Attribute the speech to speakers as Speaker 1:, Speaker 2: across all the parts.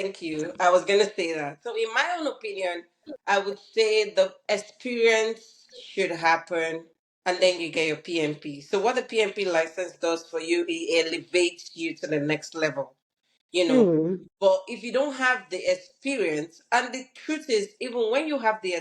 Speaker 1: Thank you. I was going to say that. So, in my own opinion, I would say the experience should happen and then you get your PMP. So, what the PMP license does for you, it elevates you to the next level, you know.
Speaker 2: Hmm.
Speaker 1: But if you don't have the experience, and the truth is, even when you have the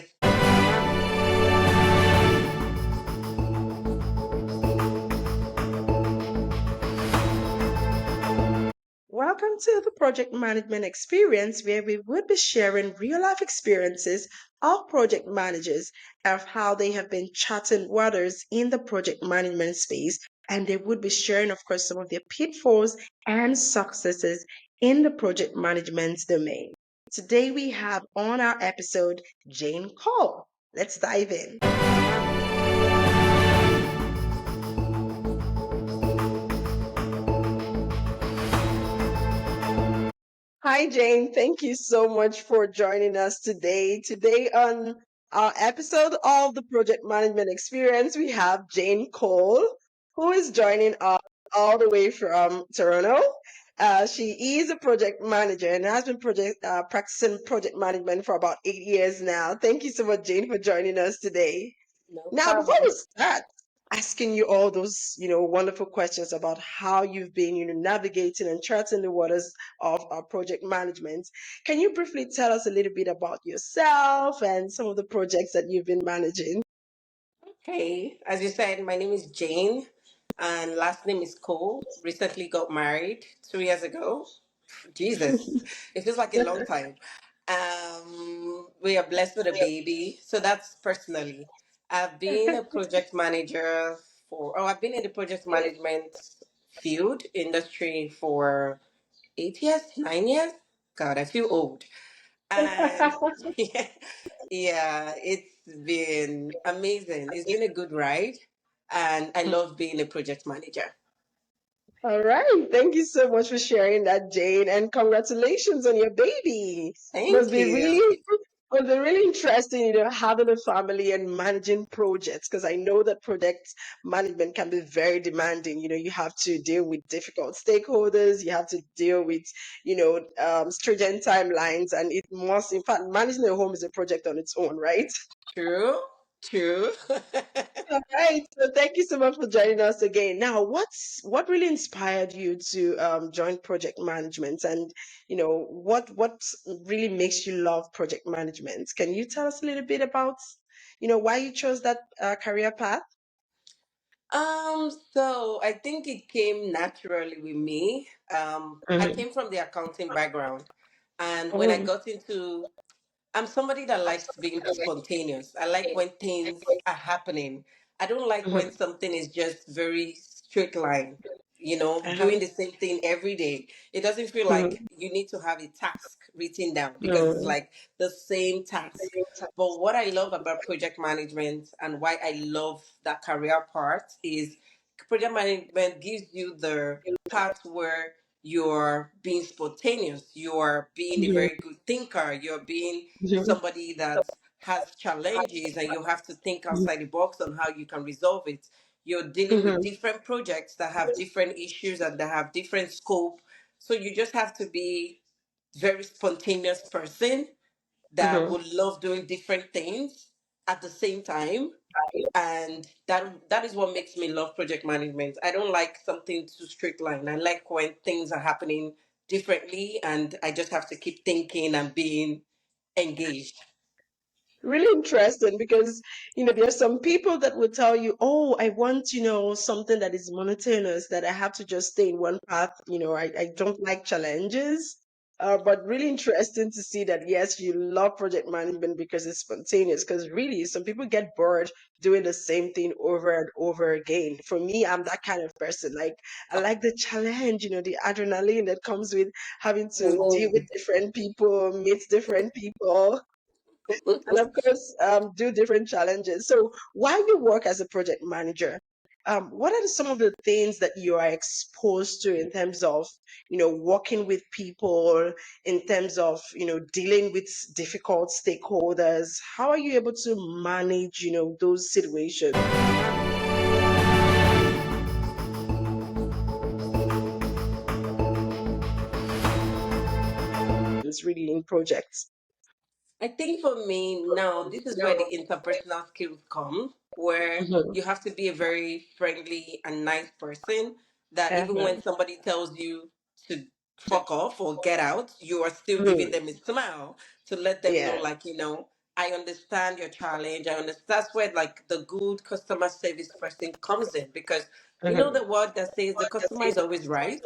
Speaker 2: Welcome to the Project Management Experience, where we would be sharing real life experiences of project managers of how they have been charting waters in the project management space. And they would be sharing, of course, some of their pitfalls and successes in the project management domain. Today, we have on our episode Jane Cole. Let's dive in. Hi, Jane. Thank you so much for joining us today. Today, on our episode of the Project Management Experience, we have Jane Cole, who is joining us all the way from Toronto. She is a project manager and has been practicing project management for about 8 years now. Thank you so much, Jane, for joining us today.
Speaker 1: no
Speaker 2: Now, before we
Speaker 1: problem.
Speaker 2: start asking you all those, wonderful questions about how you've been, navigating and charting the waters of project management, can you briefly tell us a little bit about yourself and some of the projects that you've been managing?
Speaker 1: Hey, as you said, my name is Jane, and last name is Cole. Recently got married 2 years ago. Jesus, it feels like a long time. We are blessed with a baby, so that's personally. I've been a project manager I've been in the project management field industry for 8 years, 9 years. God, I feel old. And yeah, it's been amazing. It's been a good ride, and I love being a project manager.
Speaker 2: All right. Thank you so much for sharing that, Jane, and congratulations on your baby. Must
Speaker 1: Thank
Speaker 2: be
Speaker 1: you.
Speaker 2: really must be really interesting, having a family and managing projects, because I know that project management can be very demanding. You have to deal with difficult stakeholders, you have to deal with, stringent timelines, and it must, in fact, managing a home is a project on its own, right?
Speaker 1: True, true.
Speaker 2: All right. So thank you so much for joining us again. Now, what really inspired you to join project management, and what really makes you love project management? Can you tell us a little bit about why you chose that career path?
Speaker 1: So I think it came naturally with me. I
Speaker 2: Mhm.
Speaker 1: came from the accounting background, and when I
Speaker 2: Mhm.
Speaker 1: got into I'm somebody that likes being spontaneous. I like when things are happening. I don't like when
Speaker 2: Mhm.
Speaker 1: something is just very straight line,
Speaker 2: Uh-huh.
Speaker 1: doing the same thing every day. It doesn't feel like
Speaker 2: Mhm.
Speaker 1: you need to have a task written down because it's
Speaker 2: Mhm.
Speaker 1: like the same task. But what I love about project management and why I love that career part is project management gives you the part where you're being spontaneous, you're being a
Speaker 2: Mhm.
Speaker 1: very good thinker, you're being
Speaker 2: Mhm.
Speaker 1: somebody that has challenges and you have to think outside the box on how you can resolve it. You're dealing with
Speaker 2: Mhm.
Speaker 1: different projects that have different issues and that have different scope. So you just have to be very spontaneous person that
Speaker 2: Mhm.
Speaker 1: would love doing different things at the same time, and that is what makes me love project management. I don't like something too strict line. I like when things are happening differently and I just have to keep thinking and being engaged.
Speaker 2: Really interesting, because there's some people that will tell you, oh, I want something that is monotonous, that I have to just stay in one path. I don't like challenges. But really interesting to see that, yes, you love project management because it's spontaneous, because really some people get bored doing the same thing over and over again. For me, I'm that kind of person. Like, I like the challenge, the adrenaline that comes with having to deal with different people, meet different people, and of course do different challenges. So while you work as a project manager, what are some of the things that you are exposed to in terms of working with people, in terms of dealing with difficult stakeholders? How are you able to manage those situations? situations really in projects?
Speaker 1: I think for me now, this is where the interpersonal skills come, where
Speaker 2: Mhm.
Speaker 1: you have to be a very friendly and nice person. That even
Speaker 2: Uh-huh.
Speaker 1: when somebody tells you to fuck off or get out, you are still giving
Speaker 2: Mhm.
Speaker 1: them a smile to let them know,
Speaker 2: Yeah.
Speaker 1: like, I understand your challenge. I understand. That's where like the good customer service person comes in, because
Speaker 2: Mhm.
Speaker 1: the word that says the customer is always right.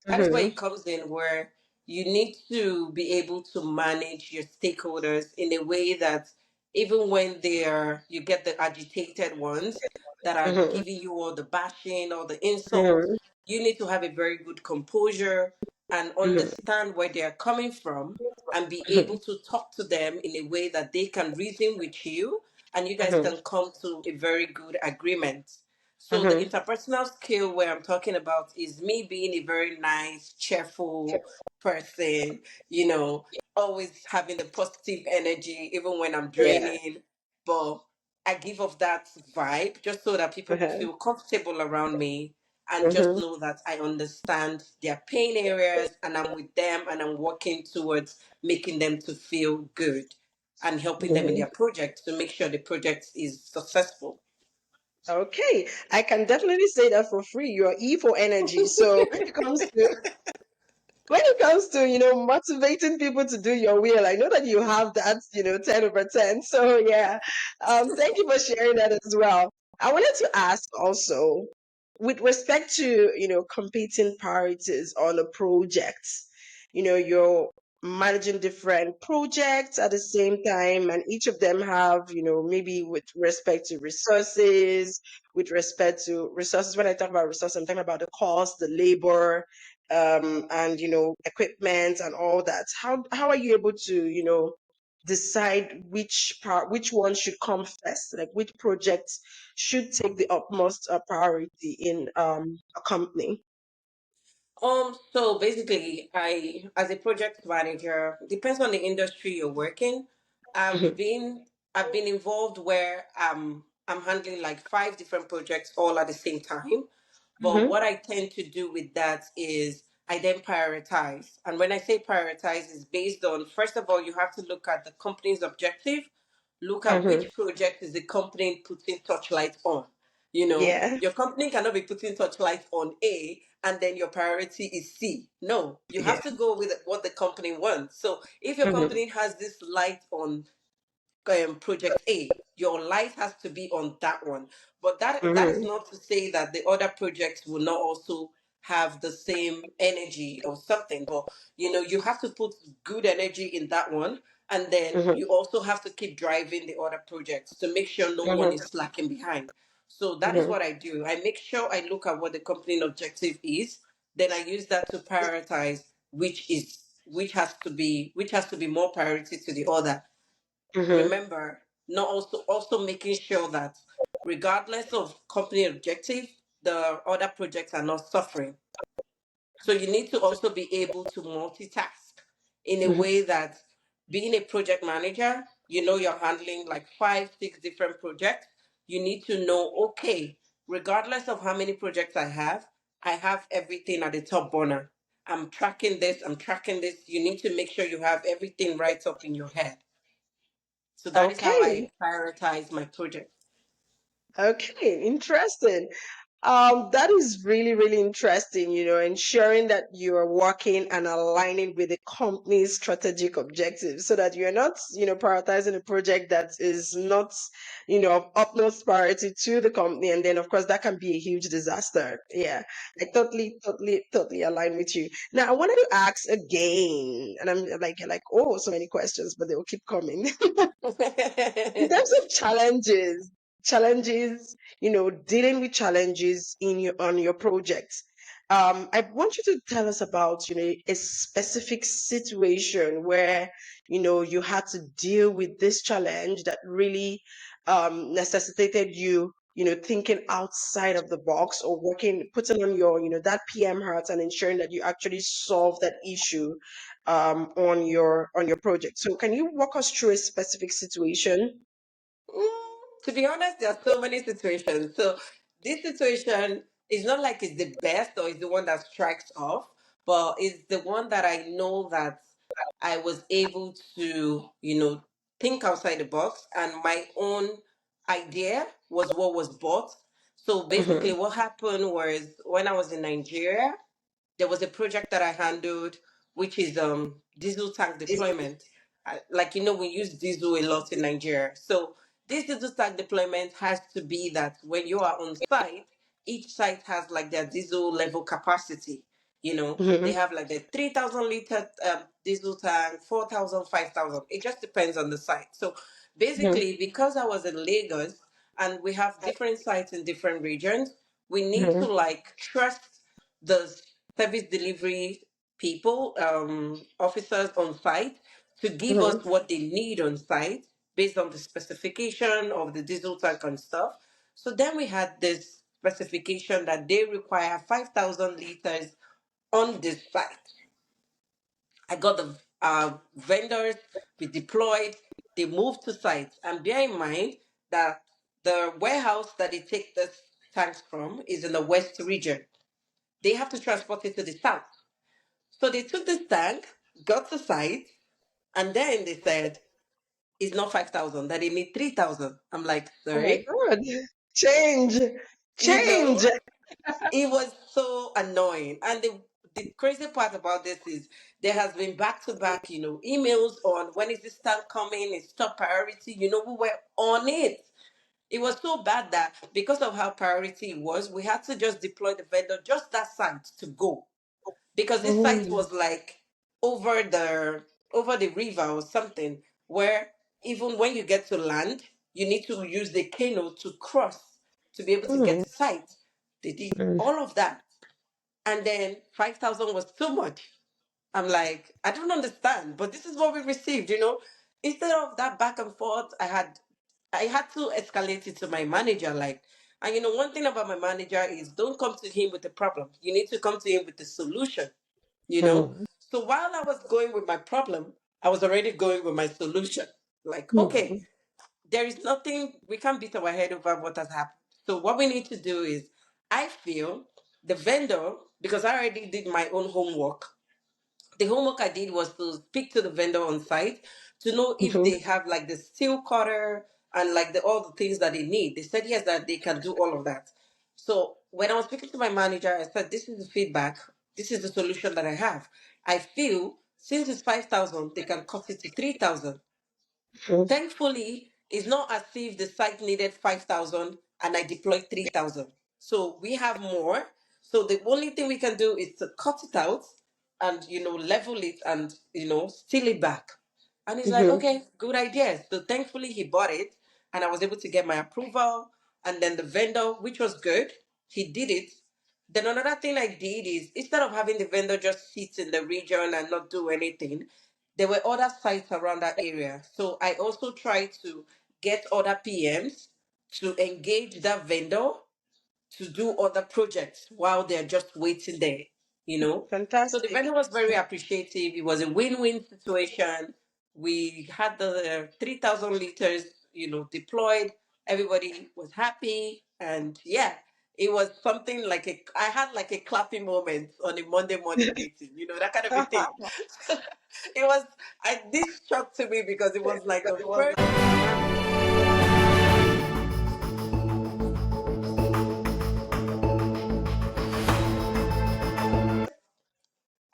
Speaker 1: That is where
Speaker 2: Mhm.
Speaker 1: it comes in, where you need to be able to manage your stakeholders in a way that even when you get the agitated ones that are
Speaker 2: Mhm.
Speaker 1: giving you all the bashing or the insults,
Speaker 2: Mhm.
Speaker 1: you need to have a very good composure and
Speaker 2: Mhm.
Speaker 1: understand where they are coming from and be able
Speaker 2: Mhm.
Speaker 1: to talk to them in a way that they can reason with you and you guys
Speaker 2: Mhm.
Speaker 1: can come to a very good agreement. So the
Speaker 2: Mhm.
Speaker 1: interpersonal skill where I'm talking about is me being a very nice, cheerful person, always having the positive energy even when I'm
Speaker 2: Yeah.
Speaker 1: draining. But I give off that vibe just so that people
Speaker 2: Uh-huh.
Speaker 1: feel comfortable around me and just
Speaker 2: Mhm.
Speaker 1: know that I understand their pain areas and I'm with them and I'm working towards making them to feel good and helping them in
Speaker 2: Mhm.
Speaker 1: their project to make sure the project is successful.
Speaker 2: Okay, I can definitely say that for free. You're E for energy. So when it comes to motivating people to do your will, I know that you have that 10/10. So yeah, thank you for sharing that as well. I wanted to ask also, with respect to competing priorities on a project, you're managing different projects at the same time, and each of them have maybe with respect to resources, when I talk about resources, I'm talking about the cost, the labor, and equipment and all that. How are you able to decide which one should come first, like which projects should take the utmost priority in a company?
Speaker 1: So basically, as a project manager, depends on the industry you're working. I've
Speaker 2: Mhm.
Speaker 1: been, I've been involved where I'm handling like five different projects all at the same time. But
Speaker 2: Mhm.
Speaker 1: what I tend to do with that is I then prioritize. And when I say prioritize, is based on, first of all, you have to look at the company's objective, look at
Speaker 2: Mhm.
Speaker 1: which project is the company putting touchlight on.
Speaker 2: Yeah.
Speaker 1: Your company cannot be putting touchlight on A and then your priority is C. No, you
Speaker 2: Yeah.
Speaker 1: have to go with what the company wants. So if your
Speaker 2: Mhm.
Speaker 1: company has this light on project A, your light has to be on that one. But that is
Speaker 2: Mhm.
Speaker 1: not to say that the other projects will not also have the same energy or something. But you have to put good energy in that one, and then
Speaker 2: Mhm.
Speaker 1: you also have to keep driving the other projects to make sure no one
Speaker 2: Mhm.
Speaker 1: is slacking behind. So that is
Speaker 2: Mhm.
Speaker 1: what I do. I make sure I look at what the company objective is, then I use that to prioritize which has to be more priority to the other.
Speaker 2: Mhm.
Speaker 1: Remember, not also making sure that regardless of company objective, the other projects are not suffering. So you need to also be able to multitask in a
Speaker 2: Mhm.
Speaker 1: way that being a project manager, you're handling like five, six different projects. You need to know, okay, regardless of how many projects I have everything at the top burner. I'm tracking this, I'm tracking this. You need to make sure you have everything right up in your head. So that is how
Speaker 2: Okay.
Speaker 1: I prioritize my project.
Speaker 2: Okay. Interesting. That is really, really interesting, ensuring that you are working and aligning with the company's strategic objectives so that you're not, prioritizing a project that is not, of utmost priority to the company. And then, of course, that can be a huge disaster. Yeah, I totally, totally, totally align with you. Now, I wanted to ask again, and I'm like, oh, so many questions, but they will keep coming. In terms of challenges, dealing with challenges on your projects. I want you to tell us about, a specific situation where, you had to deal with this challenge that really necessitated you, thinking outside of the box or putting on your, that PM heart and ensuring that you actually solve that issue on your project. So can you walk us through a specific situation?
Speaker 1: To be honest, there are so many situations. So this situation is not like it's the best or it's the one that strikes off, but it's the one that I know that. I was able to, think outside the box, and my own idea was what was bought. So basically,
Speaker 2: Mhm.
Speaker 1: what happened was when I was in Nigeria, there was a project that I handled, which is diesel tank deployment. Like we use diesel a lot in Nigeria. So this diesel tank deployment has to be that when you are on site, each site has like their diesel level capacity. They
Speaker 2: Mhm.
Speaker 1: have like the 3,000 liter diesel tank, 4,000, 5,000. It just depends on the site. So
Speaker 2: Mhm.
Speaker 1: basically, because I was in Lagos and we have different sites in different regions, we need to
Speaker 2: Mhm.
Speaker 1: like trust the service delivery people, officers on site, to give us
Speaker 2: Mhm.
Speaker 1: what they need on site based on the specification of the diesel tank and stuff. So then we had this specification that they require 5,000 liters on this site. I got the vendors, we deployed, they moved to sites. And bear in mind that the warehouse that they take the tanks from is in the west region. They have to transport it to the south. So they took this tank, got to site, and then they said it's not 5,000, that they need 3,000. I'm like,
Speaker 2: Oh my
Speaker 1: sorry?
Speaker 2: God. Change.
Speaker 1: You know,
Speaker 2: Change.
Speaker 1: it was so annoying. And the crazy part about this is there has been back to back, emails on when is this tank coming, it's top priority. We were on it. It was so bad that because of how priority it was, we had to just deploy the vendor just that site to go, because this site
Speaker 2: Oh.
Speaker 1: was like over the river or something, where even when you get to land, you need to use the canoe to cross to be able to get
Speaker 2: Mm.
Speaker 1: to site. They did
Speaker 2: Mm.
Speaker 1: all of that, and then 5,000 was too much. I'm like, I don't understand, but this is what we received. Instead of that back and forth, I had to escalate it to my manager. Like, and one thing about my manager is don't come to him with the problem. You need to come to him with the solution. you know
Speaker 2: Mm.
Speaker 1: so while I was going with my problem, I was already going with my solution. Like, okay,
Speaker 2: Mm.
Speaker 1: there is nothing, we can't beat our head over what has happened. So what we need to do is, I feel the vendor, because I already did my own homework. The homework I did was to speak to the vendor on site to know if
Speaker 2: Mhm.
Speaker 1: they have like the steel cutter and like all the things that they need. They said yes, that they can do all of that. So when I was speaking to my manager, I said, this is the feedback. This is the solution that I have. I feel since it's 5,000, they can cut it to 3,000.
Speaker 2: Mhm.
Speaker 1: Thankfully, it's not as if the site needed 5,000 and I deployed 3,000. So we have more. So the only thing we can do is to cut it out and, level it and, steal it back. And he's like,
Speaker 2: Mhm.
Speaker 1: okay, good idea. So thankfully he bought it and I was able to get my approval. And then the vendor, which was good, he did it. Then another thing I did is, instead of having the vendor just sit in the region and not do anything, there were other sites around that area. So I also tried to get other PMs to engage that vendor to do other projects while they're just waiting there. So the
Speaker 2: Fantastic.
Speaker 1: vendor was very appreciative. It was a win-win situation. We had the 3,000 liters, deployed. Everybody was happy. And yeah, it was something like I had like a clapping moment on a Monday morning meeting, that kind of a thing. It was, this shocked to me because it was like the first,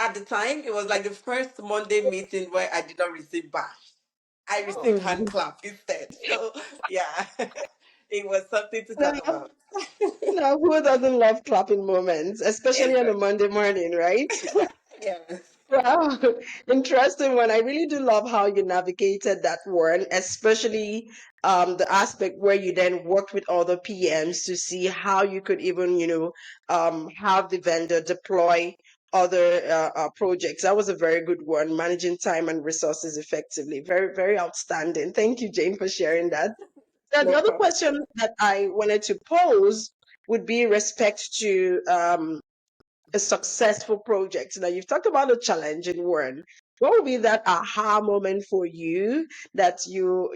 Speaker 1: at the time, it was like the first Monday meeting where I did not receive bash. I received hand
Speaker 2: Mm.
Speaker 1: clap instead. So yeah, it was something to talk
Speaker 2: Now,
Speaker 1: about.
Speaker 2: now, who doesn't love clapping moments, especially on a
Speaker 1: Exactly.
Speaker 2: Monday morning, right?
Speaker 1: Yes.
Speaker 2: Wow, interesting one. I really do love how you navigated that one, especially the aspect where you then worked with other PMs to see how you could even, have the vendor deploy other projects. That was a very good one, managing time and resources effectively. Very, very outstanding. Thank you, Jane, for sharing that. The
Speaker 1: No
Speaker 2: other
Speaker 1: problem.
Speaker 2: question that I wanted to pose would be respect to a successful project. Now, you've talked about a challenging one. What would be that aha moment for you that you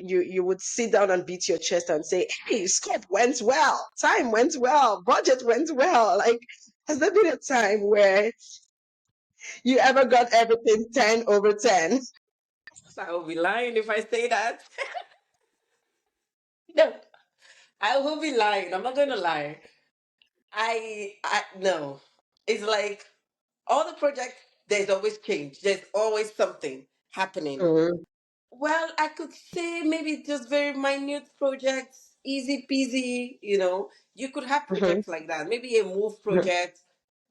Speaker 2: would sit down and beat your chest and say, "Hey, scope went well, time went well, budget went well." Like, has there been a time where You ever got everything 10 over 10?
Speaker 1: I will be lying if I say that. No, I will be lying. I'm not going to lie. I no. It's like all the projects, there's always change. There's always something happening.
Speaker 2: Mm-hmm.
Speaker 1: Well, I could say maybe just very minute projects, easy peasy, you know. You could have
Speaker 2: Mm-hmm.
Speaker 1: projects like that. Maybe a move project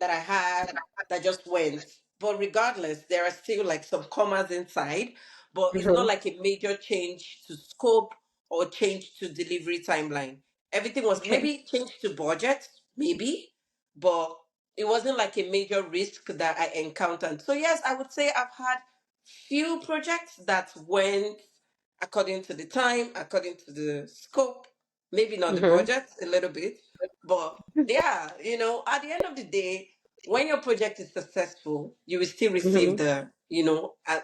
Speaker 1: that I had that just went. But regardless, there are still like some commas inside, but it's not
Speaker 2: Mm-hmm.
Speaker 1: like a major change to scope or change to delivery timeline. Everything was
Speaker 2: Okay.
Speaker 1: maybe changed to budget, maybe, but it wasn't like a major risk that I encountered. So yes, I would say I've had few projects that went according to the time, according to the scope, maybe not the
Speaker 2: Mm-hmm.
Speaker 1: budget, a little bit. But yeah, at the end of the day, when your project is successful, you will still receive
Speaker 2: Mm-hmm.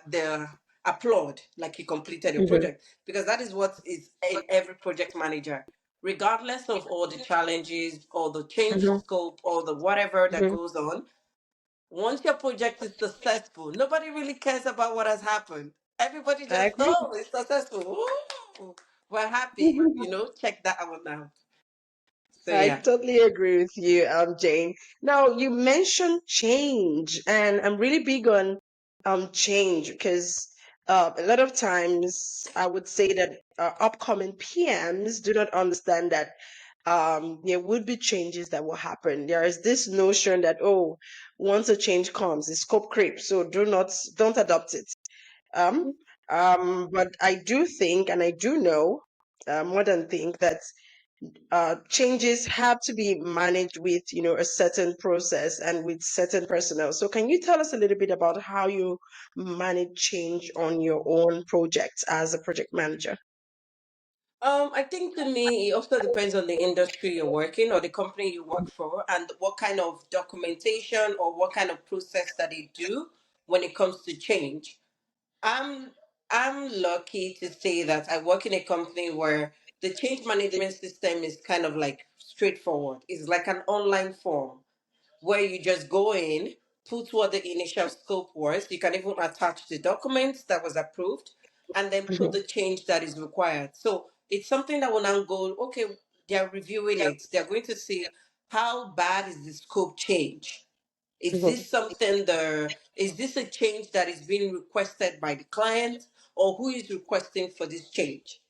Speaker 1: the applaud like you completed your
Speaker 2: Mm-hmm.
Speaker 1: project because that is what is in every project manager. Regardless of all the challenges, or the change
Speaker 2: Mm-hmm.
Speaker 1: scope, or the whatever that
Speaker 2: Mm-hmm.
Speaker 1: goes on, once your project is successful, nobody really cares about what has happened. Everybody
Speaker 2: I
Speaker 1: just,
Speaker 2: agree.
Speaker 1: oh, it's successful. Ooh, we're happy. Check that out now. So
Speaker 2: I
Speaker 1: yeah.
Speaker 2: totally agree with you, Jane. Now, you mentioned change, and I'm really big on change because a lot of times I would say that upcoming PMs do not understand that there would be changes that will happen. There is this notion that, oh, once a change comes, the scope creep, so don't adopt it. Um, but I do think, and I do know, more than think that changes have to be managed with a certain process and with certain personnel. So can you tell us a little bit about how you manage change on your own projects as a project manager?
Speaker 1: I think to me, it also depends on the industry you're working or the company you work for and what kind of documentation or what kind of process that they do when it comes to change. I'm I'm lucky to say that I work in a company where the change management system is kind of like straightforward. It's like an online form where you just go in, put what the initial scope was. You can even attach the documents that was approved, and then put
Speaker 2: Mhm,
Speaker 1: the change that is required. So it's something that will now go, okay, they're reviewing it. They're going to see how bad is the scope change.
Speaker 2: mhm,
Speaker 1: Is this a change that is being requested by the client, or who is requesting for this change?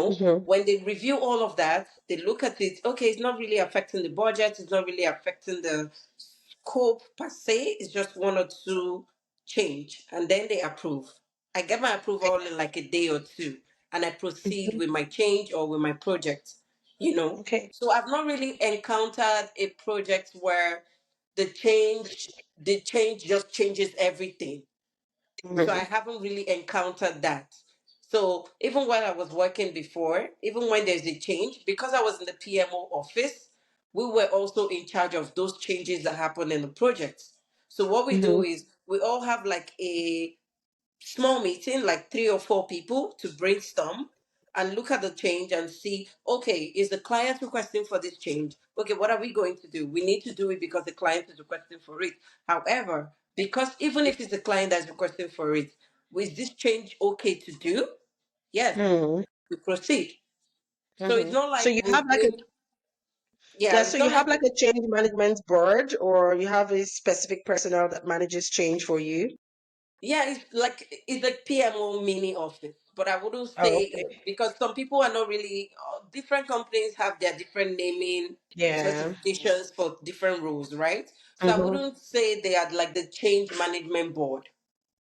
Speaker 2: mhm,
Speaker 1: When they review all of that, they look at it, okay, it's not really affecting the budget, it's not really affecting the scope per se, it's just one or two change, and then they approve. I get my approval in like a day or two, and I proceed
Speaker 2: mhm.
Speaker 1: with my change or with my project, you know.
Speaker 2: Okay.
Speaker 1: So I've not really encountered a project where the change just changes everything. So I
Speaker 2: Mhm,
Speaker 1: haven't really encountered that. So even when I was working before, even when there's a change, because I was in the PMO office, we were also in charge of those changes that happen in the projects. So what we do
Speaker 2: mhm,
Speaker 1: is we all have like a small meeting, like three or four people, to brainstorm and look at the change and see, okay, is the client requesting for this change? Okay, what are we going to do? We need to do it because the client is requesting for it. However, because even if it's the client that's requesting for it, is this change okay to do? Yes,
Speaker 2: mhm,
Speaker 1: we proceed. So it's
Speaker 2: mhm.
Speaker 1: not
Speaker 2: So
Speaker 1: like
Speaker 2: you have
Speaker 1: we've
Speaker 2: like a
Speaker 1: been, yeah,
Speaker 2: yeah,
Speaker 1: it's
Speaker 2: so you
Speaker 1: not
Speaker 2: have
Speaker 1: like
Speaker 2: like a change management board, or you have a specific personnel that manages change for you.
Speaker 1: Yeah, it's like PMO mini office, but I wouldn't
Speaker 2: Oh,
Speaker 1: say
Speaker 2: okay.
Speaker 1: because some people are not really. Different companies have their different naming
Speaker 2: Yeah.
Speaker 1: certifications for different roles, right? So I
Speaker 2: Mm-hmm.
Speaker 1: wouldn't say they are like the change management board,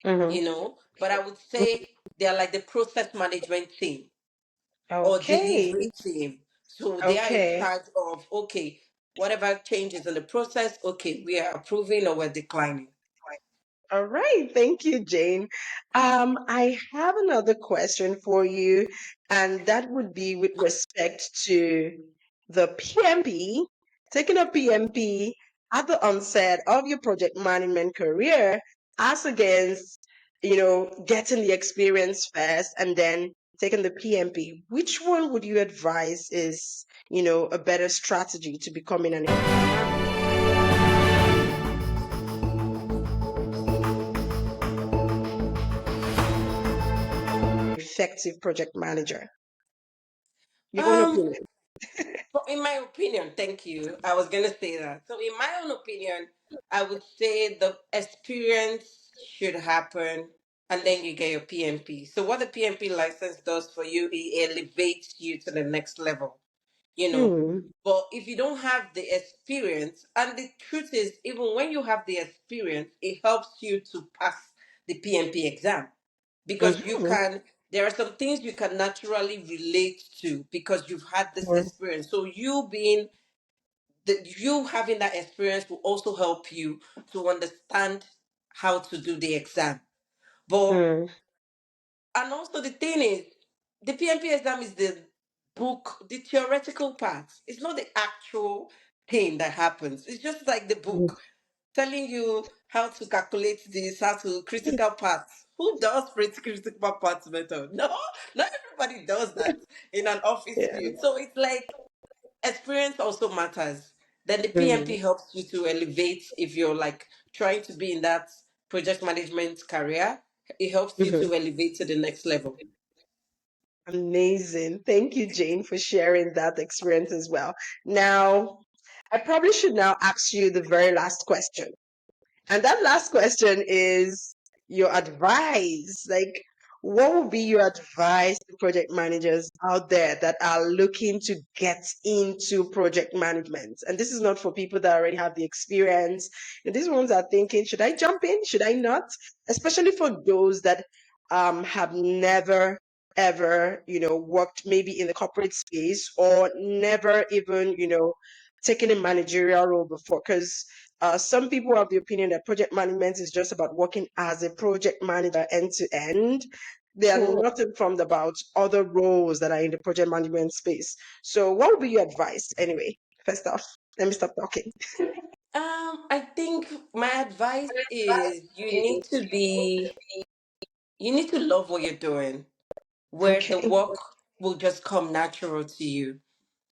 Speaker 2: Mm-hmm.
Speaker 1: but I would say they are like the process management team or
Speaker 2: Okay.
Speaker 1: delivery team. So they are in
Speaker 2: Okay.
Speaker 1: charge of, okay, whatever changes in the process, okay, we are approving or we're declining.
Speaker 2: All right. Thank you, Jane. I have another question for you, and that would be with respect to the PMP, taking a PMP at the onset of your project management career as against, getting the experience first and then taking the PMP. Which one would you advise is, a better strategy to becoming an effective project manager? Your own
Speaker 1: Um,
Speaker 2: opinion.
Speaker 1: in my opinion, thank you. I was gonna say that. So, in my own opinion, I would say the experience should happen, and then you get your PMP. So, what the PMP license does for you, it elevates you to the next level. You know.
Speaker 2: Hmm.
Speaker 1: But if you don't have the experience, and the truth is, even when you have the experience, it helps you to pass the PMP exam because you
Speaker 2: Hmm.
Speaker 1: can. There are some things you can naturally relate to because you've had this experience. So you having that experience will also help you to understand how to do the exam. But
Speaker 2: Hmm.
Speaker 1: and also the thing is, the PMP exam is the book, the theoretical part. It's not the actual thing that happens. It's just like the
Speaker 2: Hmm.
Speaker 1: book telling you how to calculate this, how to critical parts. Who does critical parts method? No, not everybody does that in an office
Speaker 2: Yeah.
Speaker 1: field. So it's like experience also matters. Then the
Speaker 2: Hmm.
Speaker 1: PMP helps you to elevate if you're like trying to be in that project management career. It helps you
Speaker 2: Hmm.
Speaker 1: to elevate to the next level.
Speaker 2: Amazing. Thank you, Jane, for sharing that experience as well. Now, I probably should now ask you the very last question. And that last question is your advice. Like, what would be your advice to project managers out there that are looking to get into project management? And this is not for people that already have the experience. And these ones are thinking, should I jump in? Should I not? Especially for those that have never ever, worked maybe in the corporate space or never even, taken a managerial role before. Because some people have the opinion that project management is just about working as a project manager end to end. They are
Speaker 1: Mhm.
Speaker 2: not informed about other roles that are in the project management space. So, what would be your advice anyway? First off, let me stop talking.
Speaker 1: I think my advice is you need to love what you're doing, where the
Speaker 2: Okay.
Speaker 1: work will just come natural to you.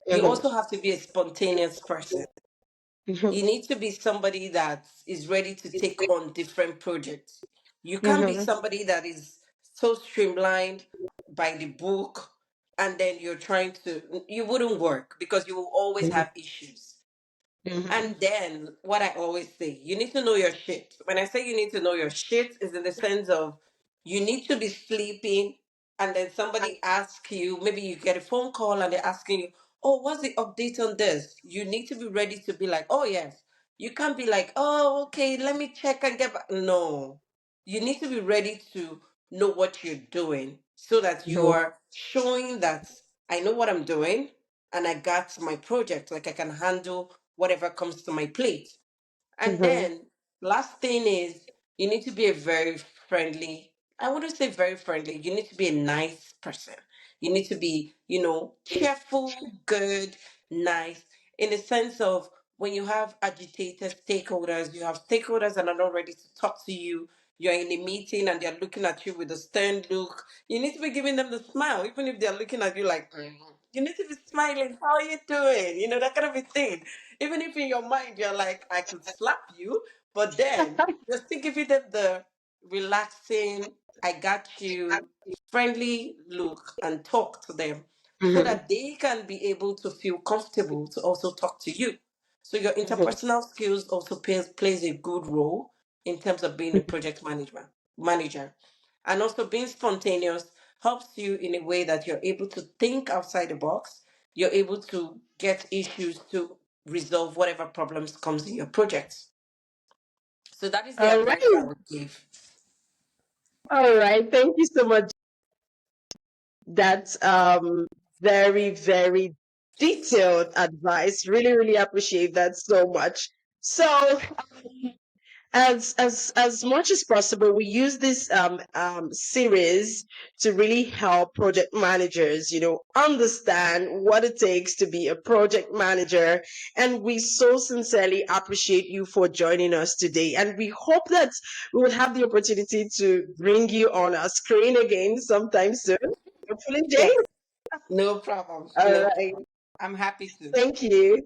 Speaker 1: You
Speaker 2: Mhm.
Speaker 1: also have to be a spontaneous person.
Speaker 2: Mhm.
Speaker 1: You need to be somebody that is ready to take on different projects. You can't be
Speaker 2: Mhm.
Speaker 1: somebody that is so streamlined by the book and then you're trying to, you wouldn't work because you will always
Speaker 2: Mhm.
Speaker 1: have issues.
Speaker 2: Mhm.
Speaker 1: And then what I always say, you need to know your shit. When I say you need to know your shit, is in the sense of you need to be sleeping and then somebody asks you, maybe you get a phone call and they're asking you, oh, what's the update on this? You need to be ready to be like, oh yes. You can't be like, oh, okay, let me check and get back. No. You need to be ready to know what you're doing so that you
Speaker 2: Mhm.
Speaker 1: are showing that I know what I'm doing and I got my project, like I can handle whatever comes to my plate. And
Speaker 2: Mhm.
Speaker 1: then last thing is you need to be a very friendly. I wouldn't say very friendly. You need to be a nice person. You need to be, cheerful, good, nice, in the sense of when you have agitated stakeholders, you have stakeholders that are not ready to talk to you. You're in a meeting and they're looking at you with a stern look. You need to be giving them the smile, even if they're looking at you like, you need to be smiling. How are you doing? That kind of a thing. Even if in your mind you're like, I could slap you, but then you're still giving them the relaxing, I got you, friendly look and talk to them so
Speaker 2: Mhm.
Speaker 1: that they can be able to feel comfortable to also talk to you. So your
Speaker 2: Mhm.
Speaker 1: interpersonal skills also plays a good role in terms of being a project manager. And also being spontaneous helps you in a way that you're able to think outside the box. You're able to get issues to resolve whatever problems comes in your project. So that is the
Speaker 2: All
Speaker 1: advice I
Speaker 2: right.
Speaker 1: would give.
Speaker 2: All right. Thank you so much. That's very, very detailed advice. Really, really appreciate that so much. So, as much as possible, we use this series to really help project managers, understand what it takes to be a project manager. And we so sincerely appreciate you for joining us today. And we hope that we will have the opportunity to bring you on our screen again sometime soon. Hopefully, Jane.
Speaker 1: Yes, no problem.
Speaker 2: All
Speaker 1: No
Speaker 2: right.
Speaker 1: problem. I'm happy to.
Speaker 2: Thank you.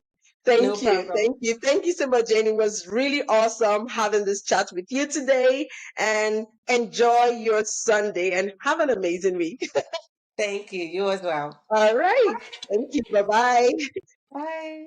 Speaker 1: No
Speaker 2: Thank you.
Speaker 1: problem.
Speaker 2: Thank you. Thank you so much, Jane. It was really awesome having this chat with you today, and enjoy your Sunday and have an amazing week.
Speaker 1: Thank you. You as well.
Speaker 2: All right. Thank you. Bye bye.
Speaker 1: Bye.